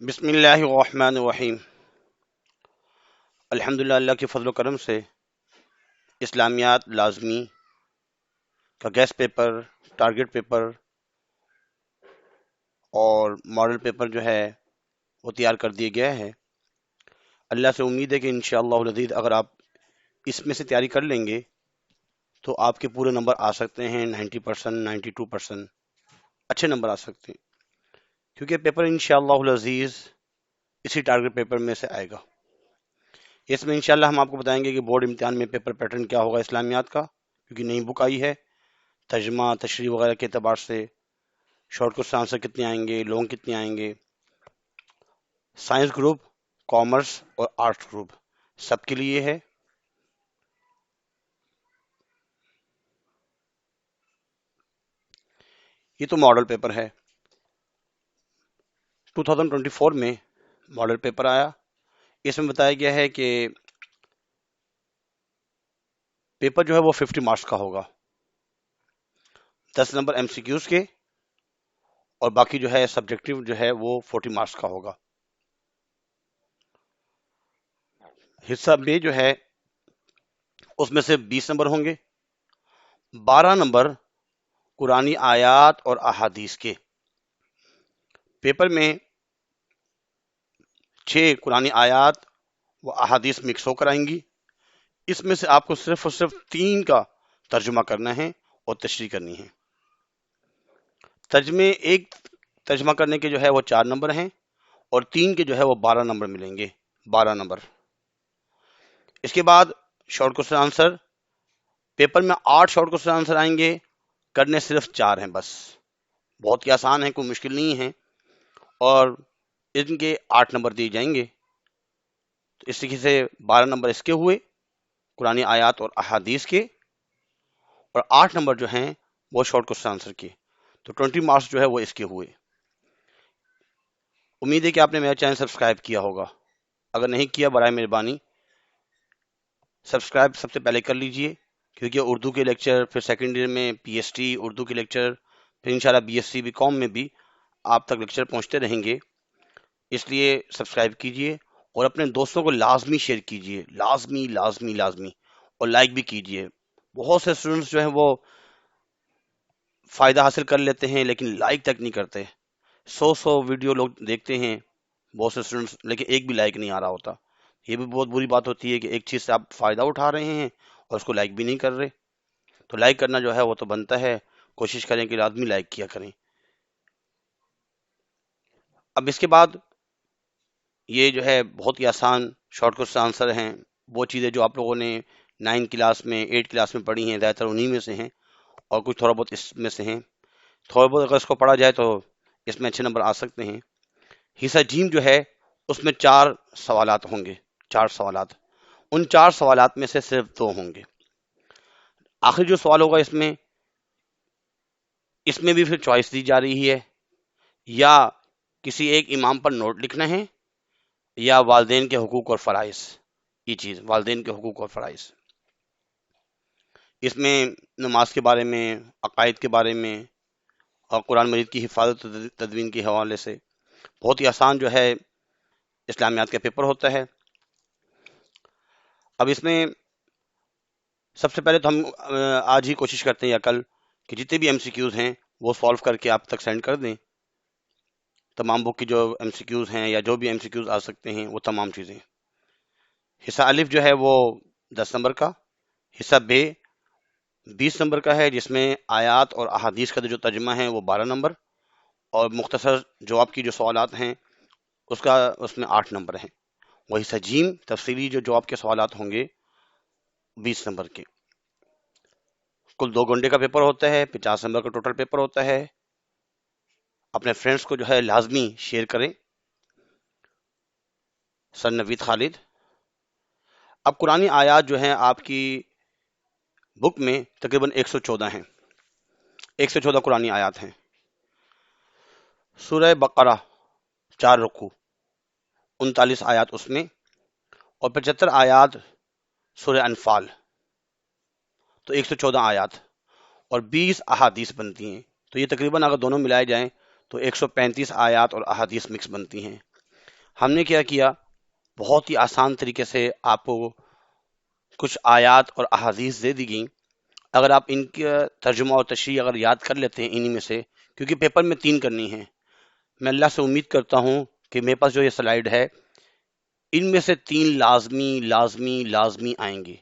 بسم اللہ الرحمن الرحیم۔ الحمدللہ، اللہ کے فضل و کرم سے اسلامیات لازمی کا گیس پیپر، ٹارگٹ پیپر اور ماڈل پیپر جو ہے وہ تیار کر دیا گیا ہے۔ اللہ سے امید ہے کہ انشاءاللہ العزیز اگر آپ اس میں سے تیاری کر لیں گے تو آپ کے پورے نمبر آ سکتے ہیں 90%، 92%، اچھے نمبر آ سکتے ہیں، کیونکہ پیپر انشاءاللہ العزیز اسی ٹارگٹ پیپر میں سے آئے گا۔ اس میں انشاءاللہ ہم آپ کو بتائیں گے کہ بورڈ امتحان میں پیپر پیٹرن کیا ہوگا اسلامیات کا، کیونکہ نئی بک آئی ہے۔ ترجمہ، تشریح وغیرہ کے اعتبار سے شارٹ کوسچن آنسر کتنے آئیں گے، لانگ کتنے آئیں گے، سائنس گروپ، کامرس اور آرٹس گروپ سب کے لیے ہے۔ یہ تو ماڈل پیپر ہے، 2024 میں ماڈل پیپر آیا۔ اس میں بتایا گیا ہے کہ پیپر جو ہے وہ 50 مارکس کا ہوگا، 10 نمبر ایم سی کیوز کے، اور باقی جو ہے سبجیکٹیو جو ہے وہ 40 مارکس کا ہوگا۔ حصہ بے جو ہے اس میں سے 20 نمبر ہوں گے، 12 نمبر قرآنی آیات اور احادیث کے۔ پیپر میں 6 قرآنی آیات و احادیث مکس ہو کر آئیں گی۔ اس میں سے آپ کو صرف اور صرف 3 کا ترجمہ کرنا ہے اور تشریح کرنی ہے۔ ترجمے ایک ترجمہ کرنے کے جو ہے وہ 4 نمبر ہیں، اور 3 کے جو ہے وہ 12 نمبر ملیں گے، 12 نمبر۔ اس کے بعد شارٹ کوسچن آنسر، پیپر میں 8 شارٹ کوسچن آنسر آئیں گے، کرنے صرف 4 ہیں بس، بہت ہی آسان ہیں، کوئی مشکل نہیں ہے، اور ان کے 8 نمبر دیے جائیں گے۔ تو اس طریقے سے 12 نمبر اس کے ہوئے قرآن آیات اور احادیث کے، اور 8 نمبر جو ہیں وہ شارٹ کوسچن آنسر کے، تو 20 مارکس جو ہے وہ اس کے ہوئے۔ امید ہے کہ آپ نے میرا چینل سبسکرائب کیا ہوگا، اگر نہیں کیا برائے مہربانی سبسکرائب سب سے پہلے کر لیجئے، کیونکہ اردو کے لیکچر، پھر سیکنڈ ایئر میں پی ایس ٹی اردو کے لیکچر، پھر انشاءاللہ بی ایس سی بی کام میں بھی آپ تک لیکچر پہنچتے رہیں گے، اس لیے سبسکرائب کیجئے اور اپنے دوستوں کو لازمی شیئر کیجئے، لازمی لازمی لازمی، اور لائک بھی کیجئے۔ بہت سے اسٹوڈنٹس جو ہیں وہ فائدہ حاصل کر لیتے ہیں لیکن لائک تک نہیں کرتے، 100 ویڈیو لوگ دیکھتے ہیں بہت سے اسٹوڈنٹس، لیکن ایک بھی لائک نہیں آ رہا ہوتا۔ یہ بھی بہت بری بات ہوتی ہے کہ ایک چیز سے آپ فائدہ اٹھا رہے ہیں اور اس کو لائک بھی نہیں کر رہے۔ تو لائک کرنا جو ہے وہ تو بنتا ہے، کوشش کریں کہ لازمی لائک کیا کریں۔ اب اس کے بعد یہ جو ہے بہت ہی آسان شارٹ کوسچن آنسر ہیں، وہ چیزیں جو آپ لوگوں نے 9 کلاس میں 8 کلاس میں پڑھی ہیں، زیادہ تر انہی میں سے ہیں، اور کچھ تھوڑا بہت اس میں سے ہیں۔ تھوڑا بہت اگر اس کو پڑھا جائے تو اس میں اچھے نمبر آ سکتے ہیں۔ حصہ جیم جو ہے اس میں 4 سوالات ہوں گے، 4 سوالات، ان 4 سوالات میں سے صرف 2 ہوں گے۔ آخری جو سوال ہوگا اس میں بھی پھر چوائس دی جا رہی ہے، یا کسی ایک امام پر نوٹ لکھنا ہے، یا والدین کے حقوق اور فرائض، یہ چیز والدین کے حقوق اور فرائض۔ اس میں نماز کے بارے میں، عقائد کے بارے میں، اور قرآن مجید کی حفاظت و تدوین کے حوالے سے بہت ہی آسان جو ہے اسلامیات کا پیپر ہوتا ہے۔ اب اس میں سب سے پہلے تو ہم آج ہی کوشش کرتے ہیں یا کل کہ جتنے بھی ایم سی کیوز ہیں وہ سالو کر کے آپ تک سینڈ کر دیں، تمام بک کی جو ایم سی کیوز ہیں یا جو بھی ایم سی کیوز آ سکتے ہیں وہ تمام چیزیں۔ حصہ الف جو ہے وہ 10 نمبر کا، حصہ بے 20 نمبر کا ہے، جس میں آیات اور احادیث کا جو ترجمہ ہے وہ 12 نمبر، اور مختصر جواب کی جو سوالات ہیں اس میں 8 نمبر ہیں۔ وہ حصہ جیم تفصیلی جو جواب کے سوالات ہوں گے 20 نمبر کے۔ کل 2 گھنٹے کا پیپر ہوتا ہے، 50 نمبر کا ٹوٹل پیپر ہوتا ہے۔ اپنے فرینڈس کو جو ہے لازمی شیئر کریں۔ سر نوید خالد۔ اب قرآنی آیات جو ہیں آپ کی بک میں تقریباً 114 ہیں، 114 قرآنی آیات ہیں۔ سورہ بقرہ 4 رکوع، 39 آیات اس میں، اور 75 آیات سورہ انفال، تو 114 آیات، اور 20 احادیث بنتی ہیں۔ تو یہ تقریباً اگر دونوں ملائے جائیں تو 135 آیات اور احادیث مکس بنتی ہیں۔ ہم نے کیا کیا، بہت ہی آسان طریقے سے آپ کو کچھ آیات اور احادیث دے دی گئیں، اگر آپ ان کا ترجمہ اور تشریح اگر یاد کر لیتے ہیں انہی میں سے، کیونکہ پیپر میں 3 کرنی ہیں، میں اللہ سے امید کرتا ہوں کہ میرے پاس جو یہ سلائیڈ ہے ان میں سے 3 لازمی لازمی لازمی آئیں گی،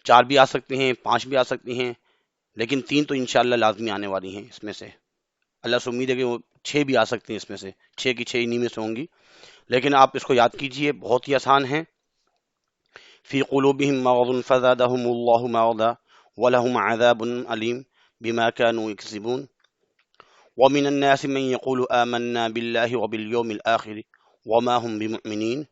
4 بھی آ سکتے ہیں، 5 بھی آ سکتی ہیں، لیکن 3 تو انشاءاللہ لازمی آنے والی ہیں اس میں سے۔ اللہ سے امید ہے کہ وہ 6 بھی آ سکتی ہیں اس میں سے، 6 کی 6 انہی میں سے ہوں گی، لیکن آپ اس کو یاد کیجئے، بہت ہی آسان ہے۔ فی قلوبہم مرض فزادہم اللہ مرضا ولہم عذاب علیم بما كانوا یکذبون ومن الناس من يقول آمنا بالله وباليوم الآخر وما هم بمؤمنين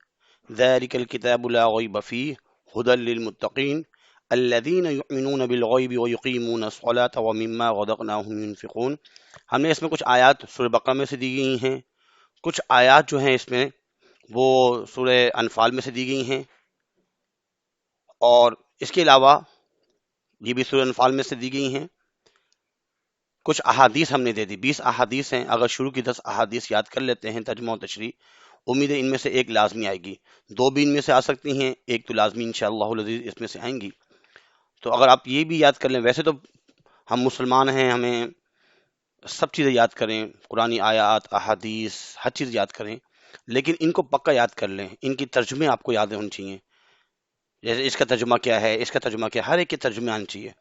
ذلك الكتاب لا ريب فيه هدى للمتقين الذين يؤمنون بالغیب ويقيمون الصلاة ومما رزقناهم ينفقون۔ ہم نے اس میں کچھ آیات سورہ بقرہ میں سے دی گئی ہیں، کچھ آیات جو ہیں اس میں وہ سورہ انفال میں سے دی گئی ہیں، اور اس کے علاوہ یہ بھی سورہ انفال میں سے دی گئی ہیں۔ کچھ احادیث ہم نے دے دی، 20 احادیث ہیں، اگر شروع کی 10 احادیث یاد کر لیتے ہیں ترجمہ و تشریح، امید ہے ان میں سے ایک لازمی آئے گی، 2 بھی ان میں سے آ سکتی ہیں، ایک تو لازمی انشاءاللہ العزیز اس میں سے آئیں گی۔ تو اگر آپ یہ بھی یاد کر لیں، ویسے تو ہم مسلمان ہیں، ہمیں سب چیزیں یاد کریں، قرآنی آیات، احادیث، ہر چیز یاد کریں، لیکن ان کو پکا یاد کر لیں، ان کی ترجمے آپ کو یاد ہونی چاہیے، جیسے اس کا ترجمہ کیا ہے، اس کا ترجمہ کیا ہے، ہر ایک کے ترجمے آنے چاہیے۔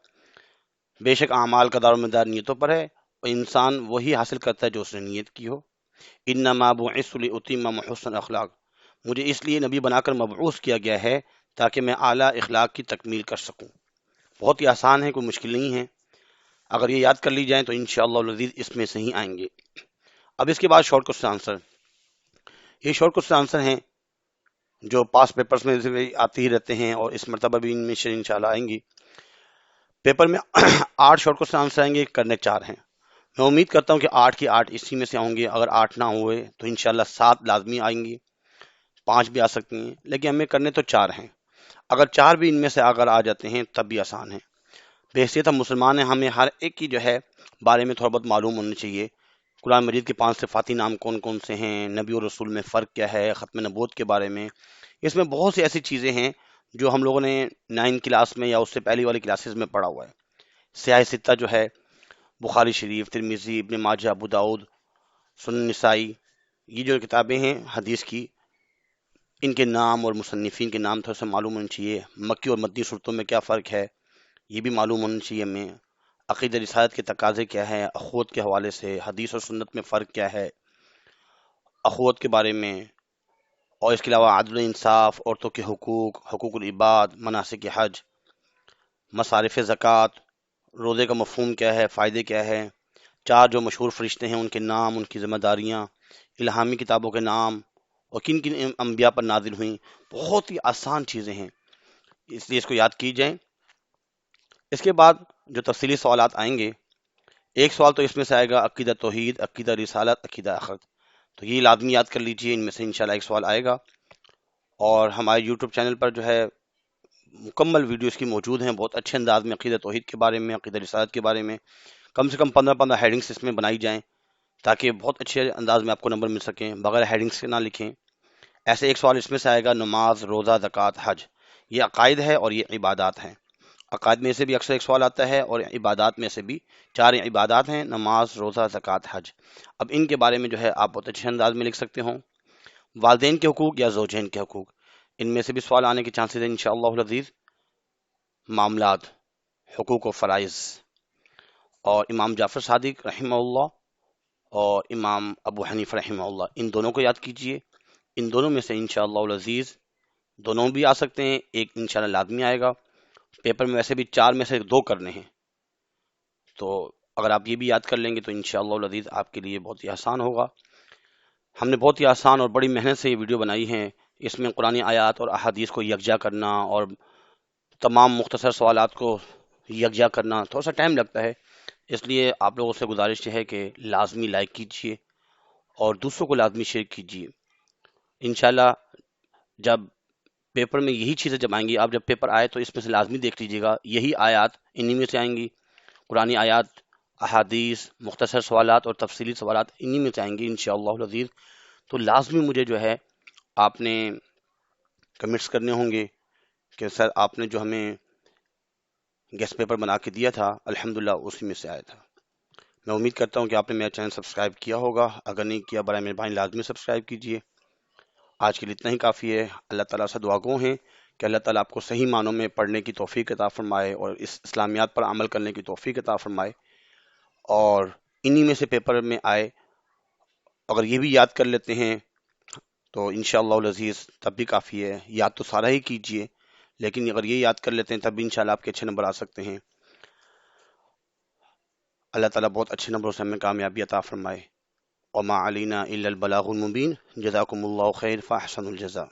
بے شک اعمال کا دار و مدار نیتوں پر ہے، اور انسان وہی حاصل کرتا ہے جو اس نے نیت کی ہو۔ انما بعثت لاتم حسن اخلاق، مجھے اس لیے نبی بنا کر مبعوث کیا گیا ہے تاکہ میں اعلیٰ اخلاق کی تکمیل کر سکوں۔ بہت ہی آسان ہے، کوئی مشکل نہیں ہے، اگر یہ یاد کر لی جائیں تو انشاءاللہ العزیز اس میں سے ہی آئیں گے۔ اب اس کے بعد شارٹ کوسچن آنسر، یہ شارٹ کوسچن آنسر ہیں جو پاس پیپرز میں سے آتے ہی رہتے ہیں، اور اس مرتبہ بھی ان میں سے انشاءاللہ آئیں گی۔ پیپر میں 8 شارٹ کوسچن آنسر آئیں گے، کرنے 4 ہیں، میں امید کرتا ہوں کہ 8 کی 8 اسی میں سے ہوں گے، اگر 8 نہ ہوئے تو انشاءاللہ 7 لازمی آئیں گی، 5 بھی آ سکتی ہیں، لیکن ہمیں کرنے تو 4 ہیں، اگر 4 بھی ان میں سے اگر آ جاتے ہیں تب بھی آسان ہے۔ بحیثیت ہم مسلمان ہیں، ہمیں ہر ایک کی جو ہے بارے میں تھوڑا بہت معلوم ہونا چاہیے۔ قرآن مجید کے 5 صفاتی نام کون کون سے ہیں، نبی اور رسول میں فرق کیا ہے، ختم نبوت کے بارے میں، اس میں بہت سی ایسی چیزیں ہیں جو ہم لوگوں نے 9 کلاس میں یا اس سے پہلی والی کلاسز میں پڑھا ہوا ہے۔ سیاہ ستہ جو ہے، بخاری شریف، ترمذی، ابن ماجہ، ابو داؤد، سنن نسائی، یہ جو کتابیں ہیں حدیث کی، ان کے نام اور مصنفین کے نام تھوڑا سا معلوم ہونا چاہیے۔ مکی اور مدنی صورتوں میں کیا فرق ہے یہ بھی معلوم ہونا چاہیے ہمیں۔ عقیدہ رسالت کے تقاضے کیا ہیں، اخوت کے حوالے سے حدیث اور سنت میں فرق کیا ہے، اخوت کے بارے میں، اور اس کے علاوہ عدل و انصاف، عورتوں کے حقوق، حقوق العباد، مناسک حج، مصارف زکوٰۃ، روزے کا مفہوم کیا ہے، فائدے کیا ہے، 4 جو مشہور فرشتے ہیں ان کے نام، ان کی ذمہ داریاں، الہامی کتابوں کے نام، اور کن کن انبیاء پر نازل ہوئیں۔ بہت ہی آسان چیزیں ہیں، اس لیے اس کو یاد کی جائیں۔ اس کے بعد جو تفصیلی سوالات آئیں گے، ایک سوال تو اس میں سے آئے گا عقیدہ توحید، عقیدہ رسالت، عقیدہ آخرت، تو یہ لازمی یاد کر لیجئے، ان میں سے انشاءاللہ ایک سوال آئے گا۔ اور ہمارے یوٹیوب چینل پر جو ہے مکمل ویڈیوز کی موجود ہیں، بہت اچھے انداز میں عقیدہ توحید کے بارے میں، عقیدہ رسالت کے بارے میں، کم سے کم 15 ہیڈنگس اس میں بنائی جائیں تاکہ بہت اچھے انداز میں آپ کو نمبر مل سکیں، بغیر ہیڈنگس کے نہ لکھیں۔ ایسے ایک سوال اس میں سے آئے گا نماز، روزہ، زکوٰۃ، حج، یہ عقائد ہے اور یہ عبادات ہیں۔ عقائد میں سے بھی اکثر ایک سوال آتا ہے، اور عبادات میں سے بھی 4 عبادات ہیں، نماز، روزہ، زکوٰۃ، حج۔ اب ان کے بارے میں جو ہے آپ بہت اچھے انداز میں لکھ سکتے ہوں۔ والدین کے حقوق یا زوجین کے حقوق، ان میں سے بھی سوال آنے کے چانسز ہیں انشاءاللہ العزیز۔ معاملات، حقوق و فرائض، اور امام جعفر صادق رحمہ اللہ اور امام ابو حنیفہ رحمہ اللہ، ان دونوں کو یاد کیجئے، ان دونوں میں سے انشاءاللہ العزیز دونوں بھی آ سکتے ہیں، ایک انشاءاللہ لازمی آئے گا۔ پیپر میں ویسے بھی 4 میں سے 2 کرنے ہیں، تو اگر آپ یہ بھی یاد کر لیں گے تو انشاءاللہ العزیز آپ کے لیے بہت ہی آسان ہوگا۔ ہم نے بہت ہی آسان اور بڑی محنت سے یہ ویڈیو بنائی ہے، اس میں قرآن آیات اور احادیث کو یکجا کرنا اور تمام مختصر سوالات کو یکجا کرنا تھوڑا سا ٹائم لگتا ہے، اس لیے آپ لوگوں سے گزارش ہے کہ لازمی لائک کیجئے اور دوسروں کو لازمی شیئر کیجئے۔ انشاءاللہ جب پیپر میں یہی چیزیں جب آئیں گی، آپ جب پیپر آئے تو اس میں سے لازمی دیکھ لیجئے گا، یہی آیات انہی میں سے آئیں گی، قرآنی آیات، احادیث، مختصر سوالات اور تفصیلی سوالات انہی میں سے آئیں گی انشاءاللہ العزیز۔ تو لازمی مجھے جو ہے آپ نے کمنٹس کرنے ہوں گے کہ سر آپ نے جو ہمیں گیسٹ پیپر بنا کے دیا تھا الحمدللہ اسی میں سے آیا تھا۔ میں امید کرتا ہوں کہ آپ نے میرا چینل سبسکرائب کیا ہوگا، اگر نہیں کیا برائے مہربانی لازمی سبسکرائب کیجیے۔ آج کے لیے اتنا ہی کافی ہے۔ اللہ تعالیٰ سے دعا گو ہیں کہ اللہ تعالیٰ آپ کو صحیح معنوں میں پڑھنے کی توفیق عطا فرمائے اور اس اسلامیات پر عمل کرنے کی توفیق عطا فرمائے، اور انہی میں سے پیپر میں آئے۔ اگر یہ بھی یاد کر لیتے ہیں تو انشاءاللہ العزیز تب بھی کافی ہے۔ یاد تو سارا ہی کیجیے، لیکن اگر یہ یاد کر لیتے ہیں تب بھی انشاءاللہ آپ کے اچھے نمبر آ سکتے ہیں۔ اللہ تعالیٰ بہت اچھے نمبروں سے ہمیں کامیابی عطا فرمائے۔ وما علینا الا البلاغ المبین۔ جزاکم اللہ خیر فاحسن الجزاء۔